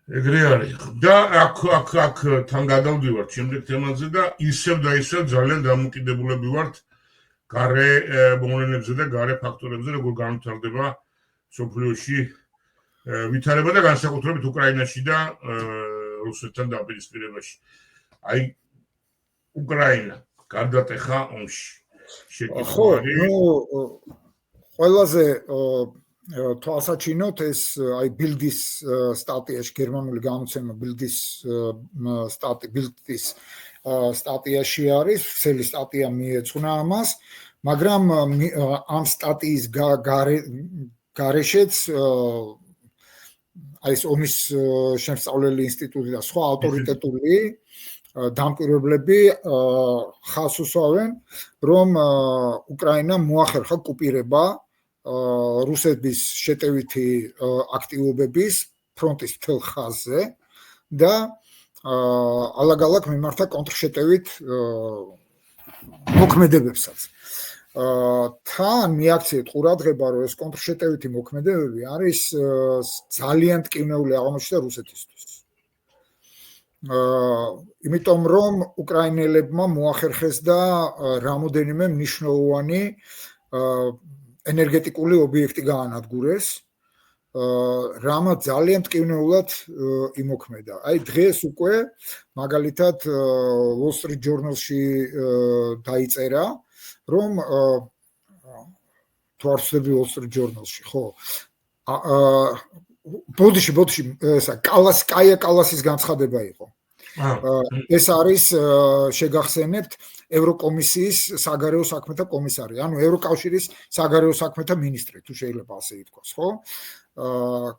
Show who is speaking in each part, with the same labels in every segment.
Speaker 1: ეგრე არის. და აქ თან გადავდივართ შემდეგ თემაზე და ისევ ძალიან დამოკიდებულები ვართ გარე მოვლენებზე და გარე ფაქტორებზე, როგორ განვითარდება სოფლიოში ვითარება და განსაკუთრებით უკრაინაში და რუსეთთან დაპირისპირებაში. აი უკრაინა გარდატეხა ომში.
Speaker 2: ხო, ყველაზე თვალსაჩინოთ ეს აი ბილდის სტატიაში გერმანული გამოცემა ბილდის სტატიაში არის, всელი სტატია მიეძღვნა ამას, მაგრამ ამ სტატიის გარეშეც აი ეს ომის შემსწავლელი ინსტიტუტი და სხვა ავტორიტეტული დამკვირვებლები ხალხს უსვამენ, რომ უკრაინამ მოახერხა კუპირება რუსეთის შეტევითი აქტივობების ფრონტის მთელ ხაზზე და ალაგ-ალაგ მიმართა კონტრშეტევით მოქმედებებსაც. თან მიაქციეთ ყურადღება, რომ ეს კონტრშეტევითი მოქმედებები არის ძალიან ტკივნეული აღმოჩნდა რუსეთისთვის. იმიტომ რომ უკრაინელებმა მოახერხეს და რამოდენიმე მნიშვნელოვანი ენერგეტიკული ობიექტი გაანადგურეს, რამაც ძალიან ტკივნეულად იმოქმედა. აი დღეს უკვე მაგალითად Wall Street Journal-ში დაიწერა, რომ თუ არ ვცდები Wall Street Journal-ში, ხო. ბოდიში კაია კალასის განცხადება იყო. ეს არის შეგახსენებთ ევროკომისიის საგარეო საქმეთა კომისარი, ანუ ევროკავშირის საგარეო საქმეთა მინისტრი, თუ შეიძლება ასე ითქვას, ხო?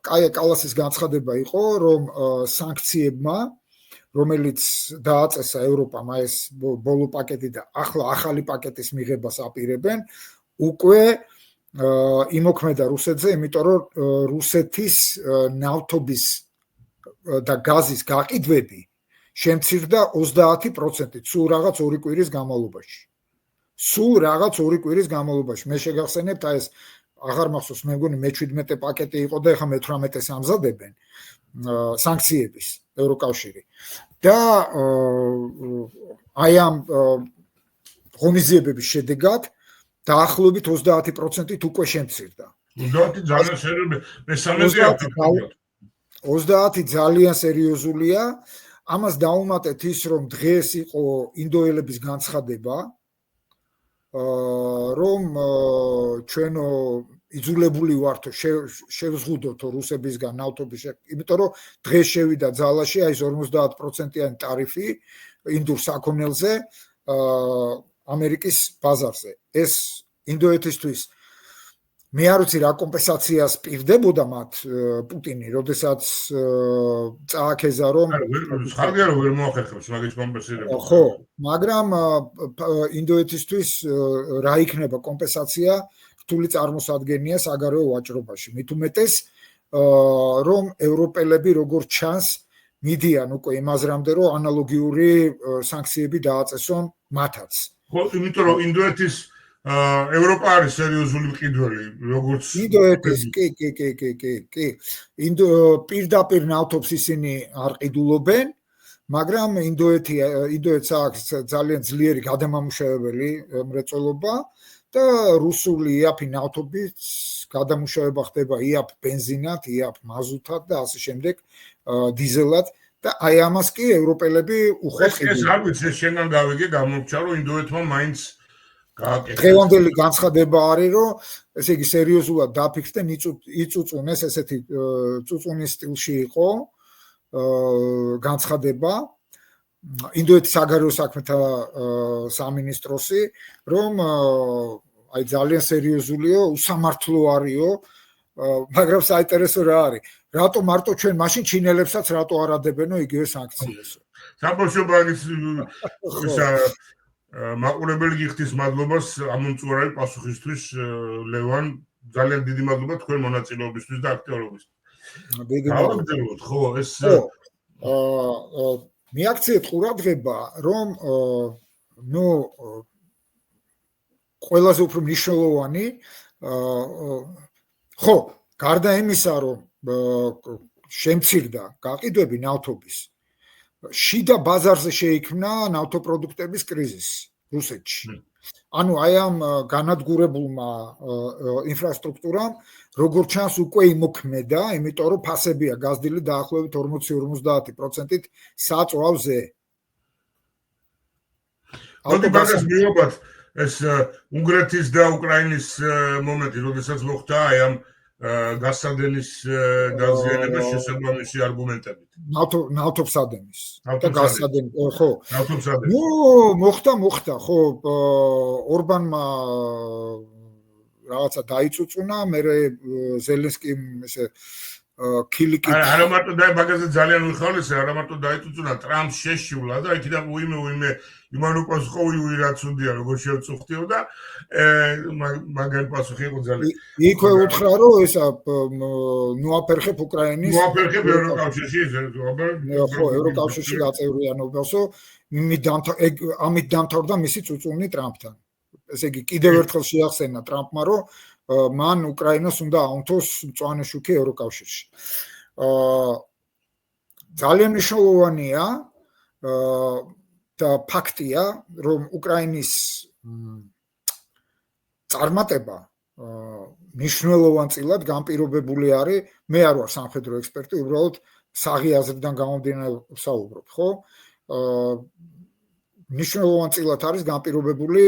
Speaker 2: კაია კალასის განცხადება იყო, რომ სანქციებმა, რომელიც დააწესა ევროპამ ეს ბოლო პაკეტი და ახლა ახალი პაკეტის მიღებას აპირებენ, უკვე იმოქმედა რუსეთზე, იმიტომ რომ რუსეთის ნავთობის და გაზის გაყიდვები შემცირდა 30%, სულ რაღაც 2 კვირის განმავლობაში. მე შეგახსენებთ აი ეს აღარ მახსოვს, მე მგონი მე-17 პაკეტი იყო და ეხლა მე-18-ს ამზადებენ სანქციების ევროკავშირი. და აი ამ ღონისძიებების შედეგად დაახლოებით 30%-ით უკვე შემცირდა. 30 ძალიან სერიოზულია. ამას დაუმატეთ ის, რომ დღეს იყო ინდოელების განცხადება, რომ ჩვენო იძულებული ვართო შევზღუდოთ რუსებისგან ნავთობის, იმიტომ რომ დღეს შევიდა ძალაში აი 50%-იანი ტარიფი ინდურ საქონელზე ამერიკის ბაზარზე. ეს ინდოეთისთვის მე არ ვიცი რა კომპენსაციას პირდებოდა მათ პუტინი, როდესაც წააქეზა რომ
Speaker 1: ხალხი ვერ მოახერხებს მაგის კომპენსირებას.
Speaker 2: ხო, მაგრამ ინდოეთისთვის რა იქნება კომპენსაცია რთული წარმოსადგენია საგარეო ვაჭრობაში. მით უმეტეს რომ ევროპელები როგორც ჩანს მიდიან უკვე იმაზრამდე, რომ ანალოგიური სანქციები დააწესონ მათაც.
Speaker 1: ხო, იმიტომ რომ ინდოეთის ევროპა არის სერიოზული მყიდველი, როგორც
Speaker 2: ინდოეთის კი. პირდაპირ ნავთობს ისინი არ ყიდულობენ, მაგრამ ინდოეთს აქვს ძალიან ძლიერი გადამამუშავებელი მრეწველობა და რუსული იაფი ნავთობის გადამუშავება ხდება იაფ ბენზინად, იაფ მაზუთად და ასე შემდეგ, დიზელად და აი ამას კი ევროპელები უხოთ ყიდულობენ.
Speaker 1: ეს არ ვიცი, შენგან გავიგე, გამომჩა რომ ინდოეთმა მაინც
Speaker 2: დღევანდელი განცხადება არის, რომ ესე იგი სერიოზულად დაფიქსდნენ, იწუწუნეს, ესეთი წუწუნის სტილში იყო განცხადება ინდოეთის საგარეო საქმეთა სამინისტროსი, რომ აი ძალიან სერიოზულია, უსამართლო არისო, მაგრამ საინტერესო რა არის, რატო მარტო ჩვენ მაშინ ჩინელებსაც რატო არ ადებენო იგივე სანქციებსო.
Speaker 1: საბოლოო ბაგის მაყურებელი გიხდის მადლობას ამომწუარი პასუხისთვის ლევან, ძალიან დიდი მადლობა თქვენ მონაწილეობისთვის და აქტიურობისთვის.
Speaker 2: დიდი მადლობა.
Speaker 1: ხო, ეს
Speaker 2: მიაქციეთ ყურადღება, რომ ყველაზე უფრო მნიშვნელოვანი ხო, გარდა იმისა, რომ შემცირდა გაყიდვები ნავთობის. შიდა ბაზარზე შეიქმნა ნავთობპროდუქტების კრიზისი რუსეთში. ანუ აი ამ განადგურებულმა ინფრასტრუქტურამ როგორც ჩანს უკვე იმოქმედა, იმიტომ რომ ფასებია გაზრდილი დაახლოებით 40-50%-ით საწვავზე.
Speaker 1: მოდი მაგას მივაბად ეს უნგრეთის და უკრაინის მომენტი, როდესაც მოხდა აი ამ გასადენის დაზიანების შესაბამისი არგუმენტებით.
Speaker 2: ნავთობსადენის და გასადენის, ხო?
Speaker 1: ნავთობსადენის.
Speaker 2: მოხდა, ხო, ორბანმა რაღაცა დაიწუწუნა, მერე ზელენსკიმ ესე ქილიკით.
Speaker 1: არა მარტო და მაგაზე ძალიან უხალისე, არა მარტო დაიწუწუნა, ტრამპს შეშივლა და იქიდან უიმე იმან უკვე სხოვი რაც უნდია, როგორ შევწუხდიო და მაგარი პასუხი იყო ძალიან.
Speaker 2: იქვე უთხრა რომ ესა ნუაფერხებ უკრაინის
Speaker 1: ნუაფერხებ ევროკავშირში,
Speaker 2: ხო, ევროკავშირში გაწევრიანებასო, ამით დამთავრდა მისი წუწუნი ტრამპთან. ესე იგი კიდევ ერთხელ შეახსენა ტრამპმა რომ მან უკრაინას უნდა აუნთოს მწვანე შუქი ევროკავშირში. ძალიან მნიშვნელოვანია და ფაქტია, რომ უკრაინის წარმატება მნიშვნელოვანწილად განპირობებული არის, მე არ ვარ სამხედრო ექსპერტი, უბრალოდ საღი აზრიდან გამომდინარე ვსაუბრობ, ხო? მნიშვნელოვანწილად არის განპირობებული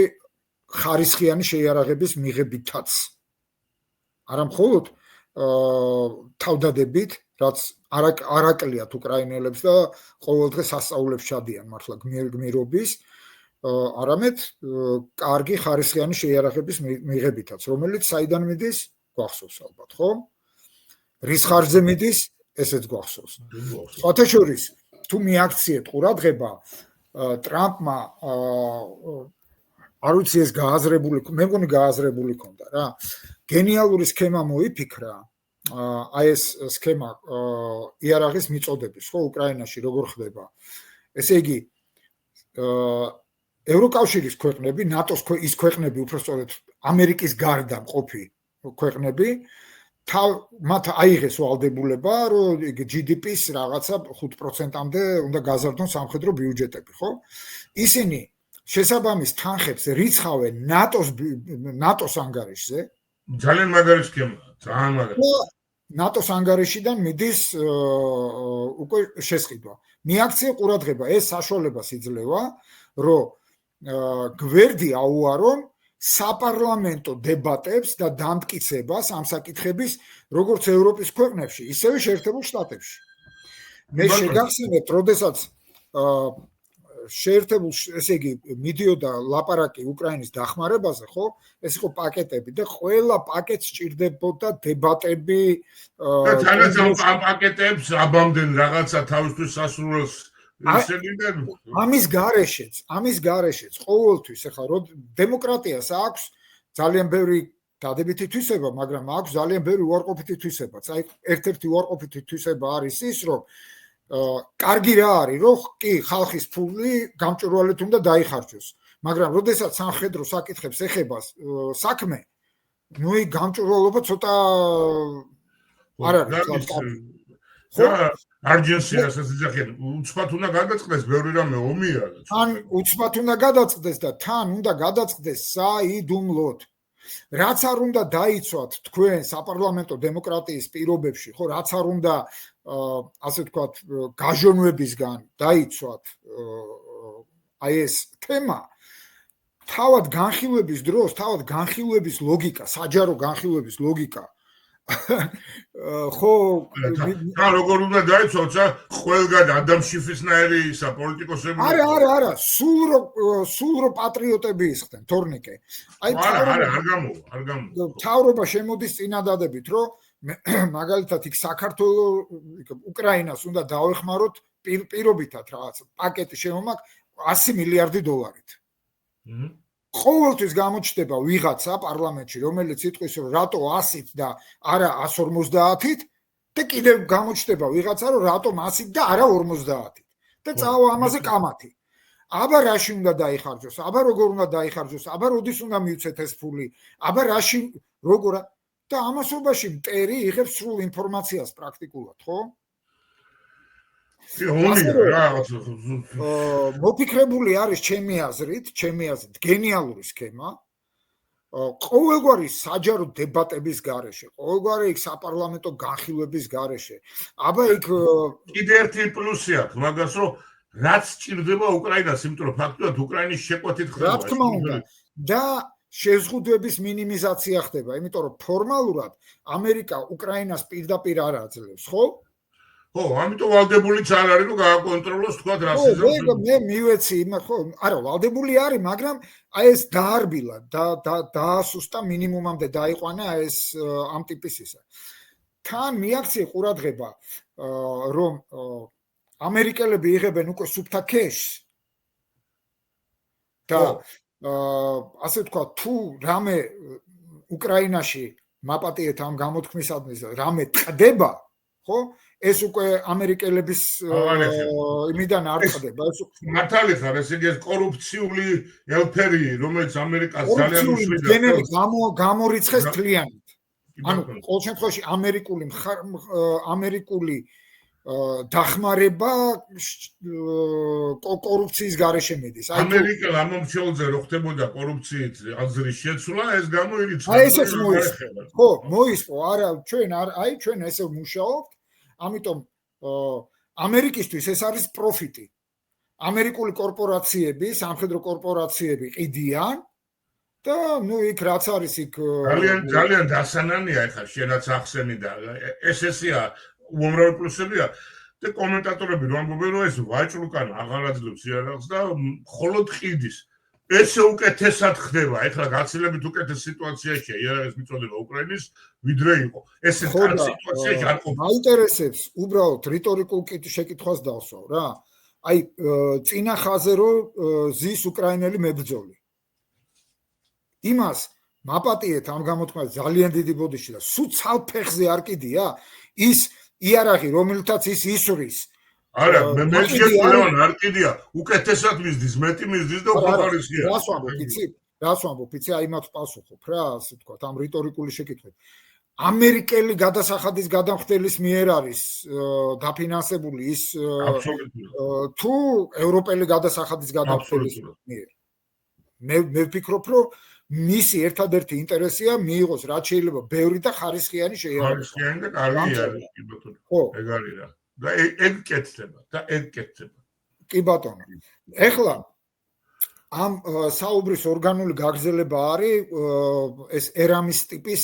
Speaker 2: ხარისხიანი შეიარაღების მიღებითაც. არა მხოლოდ თავდადებით, რაც არაკლიათ უკრაინელებს და ყოველდღე სასწაულებს ჩადიან მართლა გმირობის, არამედ კარგი ხარისხიანი შეიარაღების მიღებითაც, რომელიც საიდან მიდის? გვახსოვს ალბათ, ხო? რის ხარჯზე მიდის? ესეც გვახსოვს. სხვათა შორის, თუ მიაქციეთ ყურადღება, ტრამპმა არ ვიცი ეს გააზრებული, მე მგონი გააზრებული ქონდა რა. გენიალური სქემა მოიფიქრა, აი ეს სქემა იარაღის მიწოდების, ხო, უკრაინაში როგორ ხდება. ესე იგი, ევროკავშირის ქვეყნები, ნატოს ის ქვეყნები, უბრალოდ ამერიკის გარდა მყოფი ქვეყნები, მათ აიღეს ვალდებულება, რომ GDP-ს რაღაცა 5%-მდე უნდა გაზარდონ სამხედრო ბიუჯეტები, ხო? ისინი შესაბამის თანხებს რიცხავენ ნატოს ანგარიშზე.
Speaker 1: ძალიან მაგარი სქემაა, ძალიან მაგარი.
Speaker 2: ნატოს ანგარიშიდან მიდის უკვე შესყიდვა. მიაქციე ყურადღება, ეს საშუალებას იძლევა, რომ გვერდი აუარონ საპარლამენტო დებატებს და დამტკიცებას ამ საკითხების, როგორც ევროპის ქვეყნებში, ისევე შეერთებულ შტატებში. მე შეგახსენებთ, როდესაც შეერთებულ, ესე იგი, მიდიოდა ლაპარაკი უკრაინის დახმარებაზე, ხო? ეს იყო პაკეტები და ყველა პაკეტს სჭირდებოდა დებატები.
Speaker 1: და თანაც ამ პაკეტებს აბამდენ რაღაცა თავისთვის სასურველს ამის გარეშეც ყოველთვის ახლა რომ დემოკრატიას აქვს ძალიან ბევრი დადებითი თვისება, მაგრამ აქვს ძალიან ბევრი უარყოფითი თვისებაც. აი ერთ-ერთი უარყოფითი თვისება არის ის, რომ კარგი რა არის, რომ კი ხალხის ფული გამჭვირვალედ უნდა დაიხარჯოს, მაგრამ როდესაც სამხედრო საკითხებს ეხება საქმე, ნუ იქ გამჭვირვალობა ცოტა არ არის კარგი. ხო, არჯენსი რასაც იძახიან, უცბად უნდა გადაწყდეს, ბევრი რამე ომია.
Speaker 2: თან უცბად უნდა გადაწყდეს და თან უნდა გადაწყდეს საიდუმლოდ. რაც არ უნდა დაიცვათ თქვენ საპარლამენტო დემოკრატიის პირობებში, ხო, რაც არ უნდა ასე ვთქვათ, გაჟონვებისგან დაიცვათ აი ეს თემა, თავად განხილვების დროს, თავად განხილვების ლოგიკა, საჯარო განხილვების ლოგიკა ხო
Speaker 1: და როგორ უნდა დაიცვათ, ყველგან ადამ შიფისნაირი ისა პოლიტიკოსები
Speaker 2: არა, სულ რო პატრიოტები ისხდნენ, თორნიკე.
Speaker 1: აი არ გამოვა.
Speaker 2: თავრობა შემოდის წინადადებით, რომ მაგალითად იქ საქართველოს უკრაინას უნდა დაвихმაროთ პირობითად რაღაც პაკეტი შემომაქვს 100 მილიარდი დოლარით. ყოველთვის გამოჩნდება ვიღაცა პარლამენტში, რომელიც იტყვის, რომ რატო 100-ით და არა 150-ით და კიდევ გამოჩნდება ვიღაცა, რომ რატომ 100-ით და არა 50-ით. და წავა ამაზე კამათი. აბა რაში უნდა დაიხარჯოს, აბა როგორ უნდა დაიხარჯოს, აბა როდის უნდა მივცეთ ეს ფული, აბა რაში როგორ და ამასობაში მტერი იღებს სრულ ინფორმაციას პრაქტიკულად, ხო? მოფიქრებული არის ჩემი აზრით გენიალური სქემა. ყოველგვარი საჯარო დებატების გარეშე, ყოველგვარი საპარლამენტო განხილვების გარეშე. აბა იქ
Speaker 1: კიდე ერთი პლუსი აქვს მაგას, რომ რაც სჭირდება უკრაინას, იმიტომ რომ ფაქტობრივად უკრაინის შეკვეთით ხდება.
Speaker 2: რა თქმა უნდა, და შეზღუდვების მინიმიზაცია ხდება, იმიტომ რომ ფორმალურად ამერიკა უკრაინას პირდაპირ არ აძლევს, ხო?
Speaker 1: ხო, ამიტომ ვალდებულიც არ არის, რომ გააკონტროლოს თქვა რასიზმს.
Speaker 2: ხო, მე მივეცი, ხო, არა, ვალდებული არის, მაგრამ აი ეს დაარბილა, დაასუსტა მინიმუმამდე დაიყვანა ეს ამ ტიპის ისა. თან მიაქცია ყურადღება, რომ ამერიკელები იღებენ უკვე სუფთა ქეშს. და ასე თქვა, თუ რამე უკრაინაში მაპატიეთ ამ გამოთქმისადმის რამე ტყდება, ხო? ეს უკვე ამერიკელების იმიდან არ ხდება. ეს
Speaker 1: მართალი ხარ, ესე იგი ეს კორუფციული ელფერი, რომელიც ამერიკას ძალიან უშლიდა.
Speaker 2: გენერი გამორიცხეს თლიანად. ანუ ყოველ შემთხვევაში ამერიკული დახმარება კორუფციის გარეშე მიდის.
Speaker 1: ამერიკელ ამომრჩეველზე რო ხდებოდა კორუფციით აზრის შეცვლა, ეს გამოირიცხა.
Speaker 2: აი ესეც მოისპო. ხო, მოისპო. არა, ჩვენ ესე ვმუშაობთ. ამიტომ ამერიკისთვის ეს არის პროფიტი. ამერიკული კორპორაციები, სამხედრო კორპორაციები ყიდიან და იქ რაც არის იქ
Speaker 1: ძალიან დასანანია ეხლა შენაც ახსენი და ესეა უამრავი პლუსებია და კომენტატორები რომ ამბობენ რომ ეს ვაჭრუკან აღარ აძლევს იარაღს და მხოლოდ ყიდის. ესე უკეთესად ხდება. ეხლა გაცილებით უკეთეს სიტუაციაშია იარაღის მიწოდება უკრაინის ვიდრე იყო. ესე სიტუაციაში არ ყოფილა.
Speaker 2: მაინტერესებს უბრალოდ რიტორიკულ შეკითხვას დავსვავ რა. აი წინა ხაზე რომ ზის უკრაინელი მებრძოლი. იმას მაპატიეთ ამ გამოთქმას ძალიან დიდი ბოდიში და სულ ცალფეხზე არ კიდია ის იარაღი რომელთაც ის ისვრის.
Speaker 1: არა, მე შეგვიძლია არ კიდია, უკეთესად მისდის, მეტი მისდის და უხარისხია.
Speaker 2: რას ვამბობ, იცი, აი მათ პასუხობ რა, ასე თქვა, ამ რიტორიკული შეკითხვით. ამერიკელი გადასახადის გადამხდელის მიერ არის დაფინანსებული ის თუ ევროპელი გადასახადის გადამხდელის მიერ. მე ვფიქრობ, რომ მისი ერთადერთი ინტერესია მიიღოს რაც შეიძლება ბევრი და ხარისხიანი შეიარაღება.
Speaker 1: ხარისხიანი და კარგი არის, კი ბატონო. ხო, ეგ არის რა. და ეგ კეთდება.
Speaker 2: კი ბატონო. ეხლა ამ საუბრის ორგანული გაგრძელება არის ეს ერამის ტიპის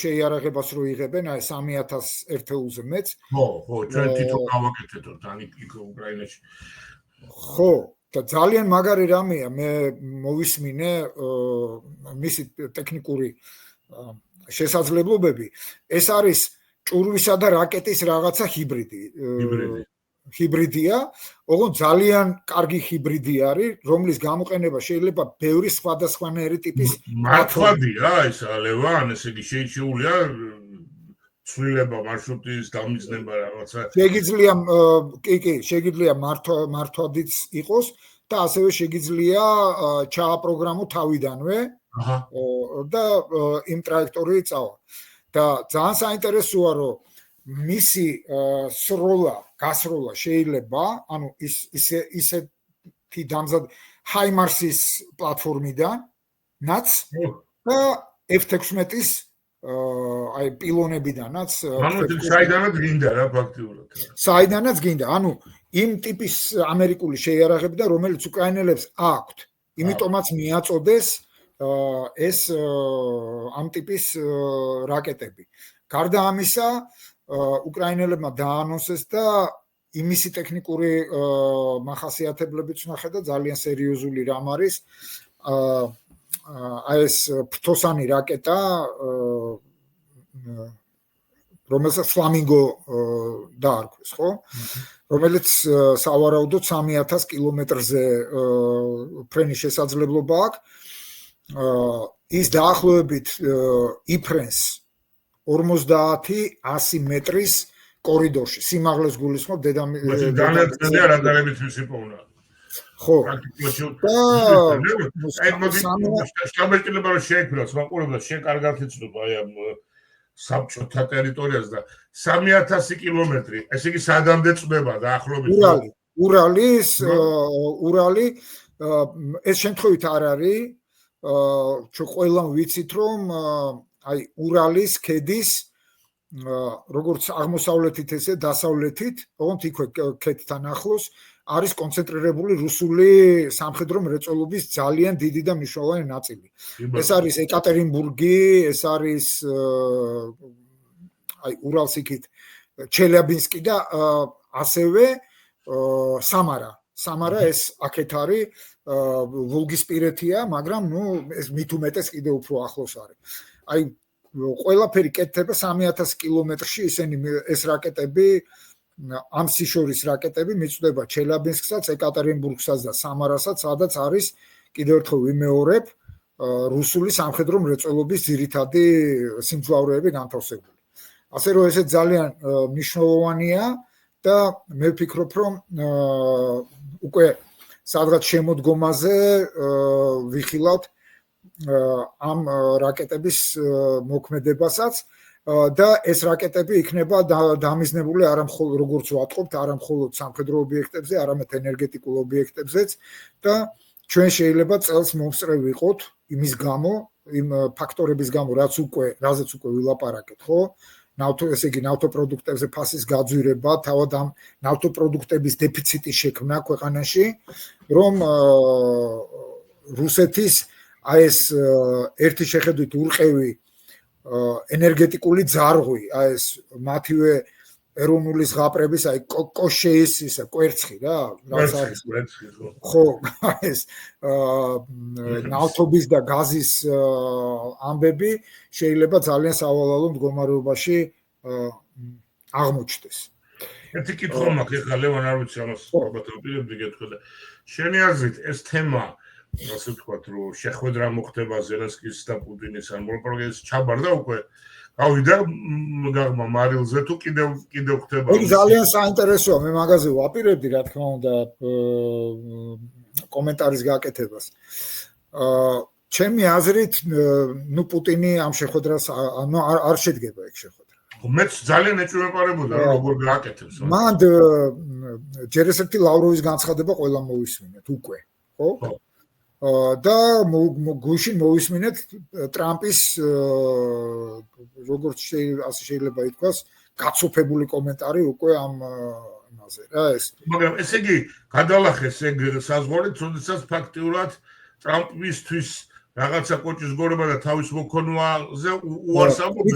Speaker 2: შეიარაღებას რო იღებენ, აი 3000 RTU-ზე მეც.
Speaker 1: ხო, ჩვენ თვითონ გავაკეთეთ თან იქ უკრაინაში.
Speaker 2: ხო, და ძალიან მაგარი რამეა, მე მოვისმინე მისი ტექნიკური შესაძლებლობები. ეს არის ჭურვისა და რაკეტის რაღაცა ჰიბრიდია, ოღონდ ძალიან კარგი ჰიბრიდი არის, რომლის გამოყენება შეიძლება ბევრი სხვადასხვანაირი ტიპის
Speaker 1: მართვადია ეს ლევან, ესე იგი შეიჩეულია ცვლილება მარშრუტის გამიზნება რაღაცა.
Speaker 2: შეგიძლია მართვადიც იყოს და ასევე შეგიძლია ჩააპროგრამო თავიდანვე და იმ ტრაექტორი წავა. და ძალიან საინტერესოა რომ მისი გასროლა შეიძლება, ანუ ისეთი დამზად HIMARS-ის პლატფორმიდანაც და F-16-ის აი პილონებიდანაც.
Speaker 1: ანუ საიდანაც გინდა რა ფაქტიურად.
Speaker 2: საიდანაც გინდა, ანუ იმ ტიპის ამერიკული შეიარაღები და რომელიც უკრაინელებს აქვთ, იმიტომაც მიაწოდეს ეს ამ ტიპის რაკეტები. გარდა ამისა, უკრაინელებმა დაანონსეს და იმისი ტექნიკური მახასიათებლებიც ნახე და ძალიან სერიოზული რამ არის. აი ეს ფრთოსანი რაკეტა, რომელსაც ფლამინგო დაარქვეს, ხო? რომელიც სავარაუდოდ 3000 კილომეტრზე ფრენის შესაძლებლობა აქვს. ის დაახლოებით იფრენს 50-100 მეტრის კორიდორში, სიმაღლეს გულისხმობ დედამიწაზე.
Speaker 1: დანარჩენია რადარებით მისიპოვნა.
Speaker 2: ხო.
Speaker 1: შტაბ-კეთილება რომ შეექმნას, მაყურებელს შენ კარგად იცნობ აი ამ საბჭოთა ტერიტორიას და 3000 კილომეტრი. ესე იგი სადამდე წდება დაახლოებით
Speaker 2: ურალი ეს შემთხვევით არ არის ჩვენ ყველამ ვიცით რომ აი ურალის ქედის როგორც აღმოსავლეთით ესე დასავლეთით ოღონდ იქვე ქედთან ახლოს არის კონცენტრირებული რუსული სამხედრო მრეწველობის ძალიან დიდი და მნიშვნელოვანი ნაწილი. ეს არის ეკატერინბურგი, ეს არის აი ურალს იქით ჩელიაბინსკი და ასევე სამარა. სამარა ეს აქეთ არის ვოლგისპირეთია, მაგრამ ნუ ეს მით უმეტეს კიდე უფრო ახლოს არის. აი ყველაფერი კეთდება 3000 კილომეტრში ისინი ეს რაკეტები ამ სიშორის რაკეტები მიწვდება ჩელიაბინსკსაც, ეკატერინბურგსაც და სამარასაც, სადაც არის კიდევ ერთხელ ვიმეორებ რუსული სამხედრო მრეწველობის ძირითადი სიმძლავრეები განთავსებული. ასე რომ ეს ძალიან მნიშვნელოვანია და მე ვფიქრობ რომ უკვე სადღაც შემოდგომაზე ვიხილავთ ამ რაკეტების მოქმედებასაც და ეს რაკეტები იქნება დამიზნებული არა მხოლოდ როგორც ვატყობთ, არა მხოლოდ სამხედრო ობიექტებზე, არამედ ენერგეტიკულ ობიექტებზეც და ჩვენ შეიძლება წელს მომსწრე ვიყოთ იმის გამო, იმ ფაქტორების გამო, რაზეც უკვე ვილაპარაკეთ, ხო? ესე იგი ნავთობპროდუქტებზე ფასის გაძვირება, თავად ამ ნავთობპროდუქტების დეფიციტის შექმნა ქვეყანაში, რომ რუსეთის აი ეს ერთი შეხედვით ურყევი ენერგეტიკული ძარღვი, აი ეს მათივე ეროვნული ზღაპრების, აი კოშეის ისა კვერცხი რა, რაც არის. ხო, ეს ნავთობის და გაზის ამბები შეიძლება ძალიან სავალალო მდგომარეობაში აღმოჩნდეს.
Speaker 1: ერთი კითხვა მაქვს, ეხლა ლევან არ ვიცი ამას ალბათ ვაპირებდი გეტყვი და შენი აზრით ეს თემა ასე ვთქვათ, რომ შეხვედრა მოხდება ზელენსკის და პუტინის ან მოლაპარაკების ჩაბარდა უკვე გავიდა გაღმა მარილზე თუ კიდევ ხდება.
Speaker 2: ეს ძალიან საინტერესოა, მე მაგაზე ვაპირებდი რა თქმა უნდა კომენტარის გაკეთებას. ჩემი აზრით, ნუ პუტინი ამ შეხვედრას ანუ არ შედგება ეგ შეხვედრა.
Speaker 1: მეც ძალიან ეჭვმეპარებოდა როგორ გააკეთებს.
Speaker 2: მან ჯერ ესეთი ლავროვის განცხადება ყველა მოვისმინეთ უკვე, ხო? და გუშინ მოვისმინეთ ტრამპის როგორც ასე შეიძლება ითქვას გაცოფებული კომენტარი უკვე ამ ამაზე რა ეს
Speaker 1: მაგრამ ესე იგი გადალახეს ეგ საზღვარი თუნდაც ფაქტიურად ტრამპისთვის რაღაცა კოჭის გორება და თავის მოქონვაზე უარს ამბობენ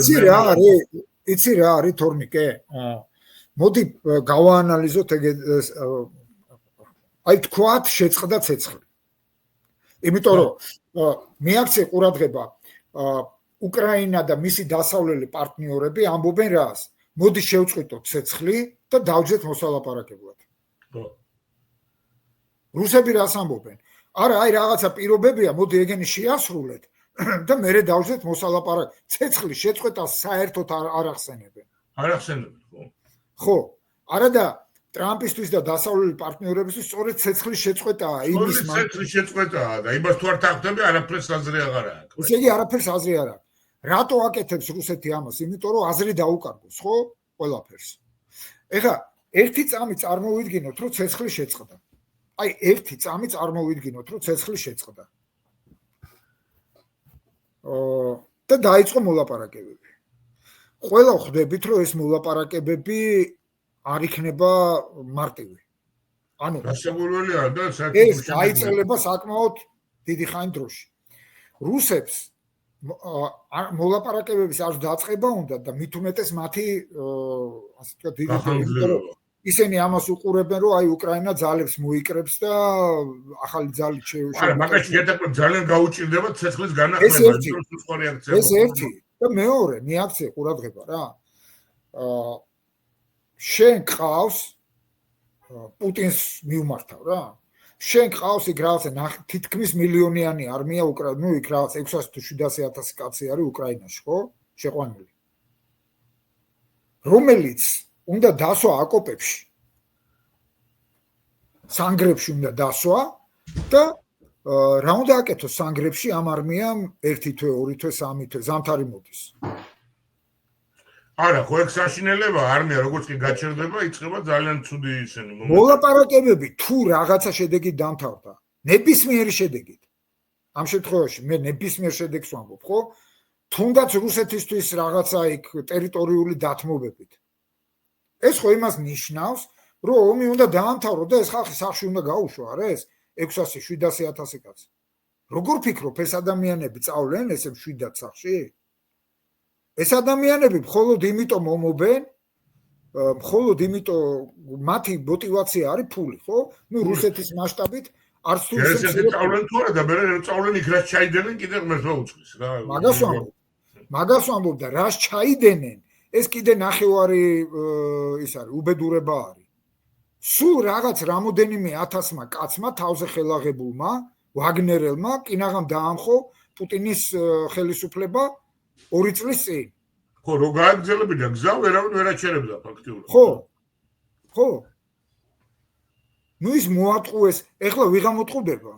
Speaker 2: იცი რა არის თორნიკე მოდი გავაანალიზოთ ეგ აი თქვათ შეწყდა ცეცხლი იმიტომ რომ მიაქცია ყურადღება უკრაინა და მისი დასავლელი პარტნიორები ამბობენ რას მოდი შევწყვიტოთ ცეცხლი და დავჯეთ მოსალაპარაკებლად რუსები რას ამბობენ არა აი რაღაცა პირობებია მოდი ეგენი შეასრულეთ და მერე დავჯეთ მოსალაპარაკებლად ცეცხლის შეწყვეტას საერთოდ არ ახსენებენ ხო არა და ტრამპისთვის და დასავლელი პარტნიორებისთვის სწორედ ცეცხლის შეწყვეტაა იმის
Speaker 1: ცეცხლის შეწყვეტაა და იმას თუ არ თახდები არაფერს აზრი აღარ აქვს
Speaker 2: ესე იგი არაფერს აზრი არ აქვს რატო აკეთებს რუსეთი ამას იმიტომ რომ აზრი დაუკარგოს ხო ყველაფერს ეხლა ერთი წამი წარმოვიდგინოთ რომ ცეცხლი შეწყდა აი ერთი წამი წარმოვიდგინოთ რომ ცეცხლი შეწყდა და დაიწყო მოლაპარაკებები ყველა ხვდებით რომ ეს მოლაპარაკებები არ იქნება მარტივი. ანუ
Speaker 1: გასაგებელია და
Speaker 2: ეს დაიწყება საკმაოდ დიდი ხანი დროში. რუსებს მოლაპარაკებების არ დაწყება უნდა და მით უმეტეს მათი ასე ვთქვათ დიდი ისინი ამას უყურებენ რომ აი უკრაინა ძალებს მოიკრებს და ახალი ძალით შეუშვა.
Speaker 1: არა, მაგაში შედარებით ძალიან გაუჭირდება ცეცხლის განახლება.
Speaker 2: ეს ერთი და მეორე მიაქცია ყურადღება რა. შენ ყავს პუტინს მიუმართავ რა შენ ყავს იქ რაღაცა თითქმის მილიონიანი არმია უკრაინა ნუ იქ რაღაც 600 თუ 700,000 კაცი არის უკრაინაში ხო შეყვანილი რომელიც უნდა დასვა აკოპებში სანგრებში უნდა დასვა და რა უნდა აკეთოს სანგრებში ამ არმიამ ერთი თვე ორი თვე სამი თვე ზამთარი მოდის
Speaker 1: არა, ხო ეგ საშინელება არმია როგორც კი გაჩერდება, იწყება ძალიან ცუდი ისენი მომენტი.
Speaker 2: მოლაპარაკებები თუ რაღაცა შედეგით დამთავრდა, ნებისმიერი შედეგით. ამ შემთხვევაში მე ნებისმიერ შედეგს ვამბობ, ხო? თუნდაც რუსეთისთვის რაღაცა იქ ტერიტორიული დათმობებით. ეს ხო იმას ნიშნავს, რომ ომი უნდა დაამთავროს და ეს ხალხი სახში უნდა გაუშვა, არა ეს 600-700 კაცი. როგორ ფიქრობ, ეს ადამიანები წავლენ ესე 7 სახში? ეს ადამიანები მხოლოდ იმიტომ მომობენ, მხოლოდ იმიტომ მათი мотиваცია არის ფული, ხო? ნუ რუსეთის მასშტაბით არც თუ
Speaker 1: ისე წავლენ თუ არა და მე წავლენ იქ რაც ჩაიდენენ კიდე ღმერთს მოუწყვის რა.
Speaker 2: მაგას ვამბობ და რას ჩაიდენენ, ეს კიდე ნახევარი ის არის, უბედურება არის. სულ რაღაც რამოდენიმე 1000-მა კაცმა თავზე ხელაღებულმა, ვაგნერელმა კინაღამ დაამხო პუტინის ხელისუფლება 2 წლის წინ.
Speaker 1: ხო, რო გააგრძელებინა გზა, ვერავინ ვერ აჩერებდა ფაქტიურად.
Speaker 2: ხო. ნუ ის მოატყუეს, ეხლა ვიღა მოტყუდება.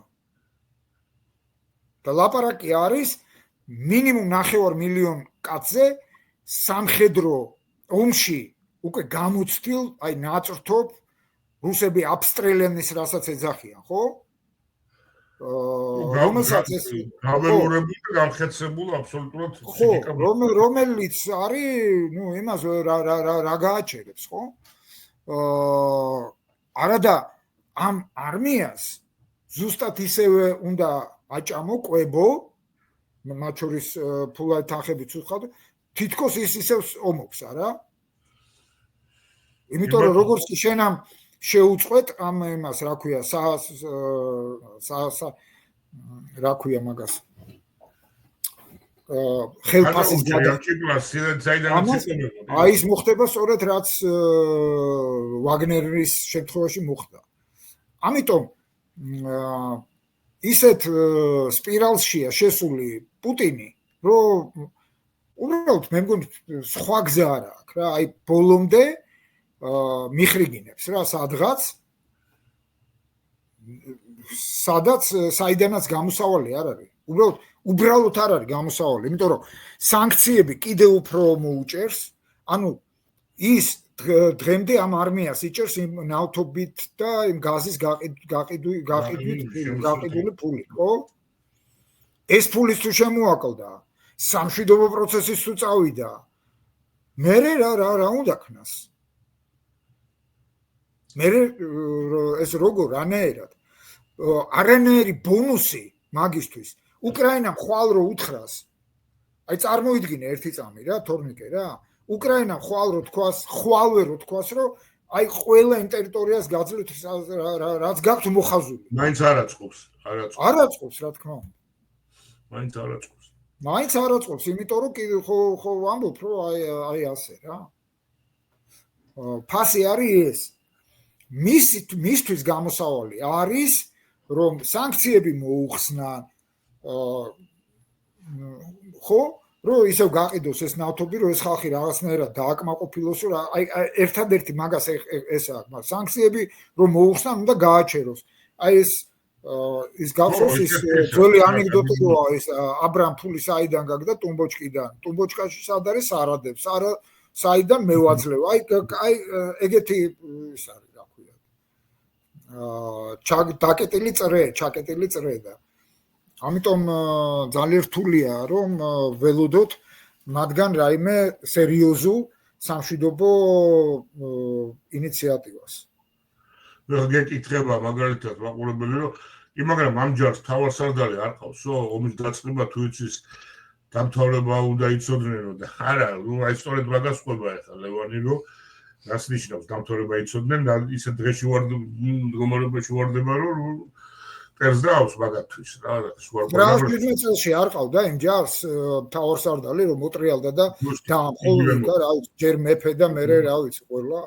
Speaker 2: და ლაპარაკი არის მინიმუმ 9 მილიონ კაცზე სამხედრო ომში უკვე გამოცდილ, აი ნაწრთობ რუსები აბსტრელენის რასაც ეძახიან, ხო? რომელსაც ეს
Speaker 1: გაველურებული და გამხეცებული აბსოლუტურად
Speaker 2: რომელიც არის, ნუ იმას რა გააჩერებს, ხო? არადა ამ არმიას ზუსტად ისევე უნდა აჭამო, კვებო, მათ შორის ფულაი თანხებით უხავდა, თითქოს ის ისევ ომობს, არა? იმიტომ რომ როგორც კი შენ ამ შეუწყვეთ ამ იმას, რა ქვია, რა ქვია მაგას. ხელფასის აი ის მოხდება სწორედ რაც ვაგნერის შემთხვევაში მოხდა. ამიტომ ისეთ სპირალშია შესული პუტინი, რომ უბრალოდ მე მგონი სხვა გზა არ აქვს რა, აი ბოლომდე მიხრიგინებს რა სადაც საიდანაც გამოსავალი არ არის. უბრალოდ არ არის გამოსავალი, იმიტომ რომ სანქციები კიდევ უფრო მოუჭერს, ანუ ის დღემდე ამ არმიას იჭერს იმ ნავთობით და იმ გაზის გაყიდული ფული, ხო? ეს ფული თუ შემოაკლდა, სამშვიდობო პროცესის თუ წავიდა, მერე რა უნდა ქნას? მერე ეს როგორ რანაირად? არანაირი ბონუსი მაგისთვის უკრაინამ ხვალ რო უთხრას, აი წარმოიდგინე ერთი წამი რა, თორნიკე რა, უკრაინამ ხვალვე რო თქვას, რომ აი ყველა იმ ტერიტორიას გაძლევთ რაც გაქვთ მოხაზული.
Speaker 1: მაინც არ აწყობს,
Speaker 2: რა თქმა უნდა.
Speaker 1: მაინც
Speaker 2: არ აწყობს, იმიტომ რომ ხო ვამბობ, რომ აი ასე რა. ფასი არის ეს. მისთვის გამოსავალი არის, რომ სანქციები მოუხსნან, ხო, რომ ისევ გაყიდოს ეს ნავთობი, რომ ეს ხალხი რაღაცნაირად დააკმაყოფილოს, რომ აი ერთადერთი მაგას ეს აქვს, სანქციები რომ მოუხსნან, უნდა გააჩეროს. აი ეს გახსოვს ის ძველი ანეკდოტი, რომ ეს აბრამ ფული საიდან გაგდა ტუმბოჩკიდან. ტუმბოჩკაში სად არის სარადებს, საიდან მევაძლევ. აი ეგეთი ის არის, რა ქვია. ჩაკეტილი წრე და ამიტომ ძალიან რთულია რომ ველოდოთ მათგან რაიმე სერიოზულ სამშვიდობო ინიციატივას.
Speaker 1: გეკითხება მაგალითად მაყურებელი რომ მაგრამ ამ ჯარს თავარსარდალი არ ყავსო ომის დაწყება თუ იცის დამთავრება უნდა იცოდნენ და არა აი სწორედ მაგას ყვება ახლა ლევანი რომ რას ნიშნავს დამთავრება იცოდნენ და ისე დღეში მდგომარეობაში ვარდება რომ წერს მაგათთვის რა
Speaker 2: რა წელში არ ყავდა იმ ჯარს თავარსარდალი რომ მოტრიალდა და დაამხოლდა რა ჯერ მეფე და მერე რა ვიცი ყველა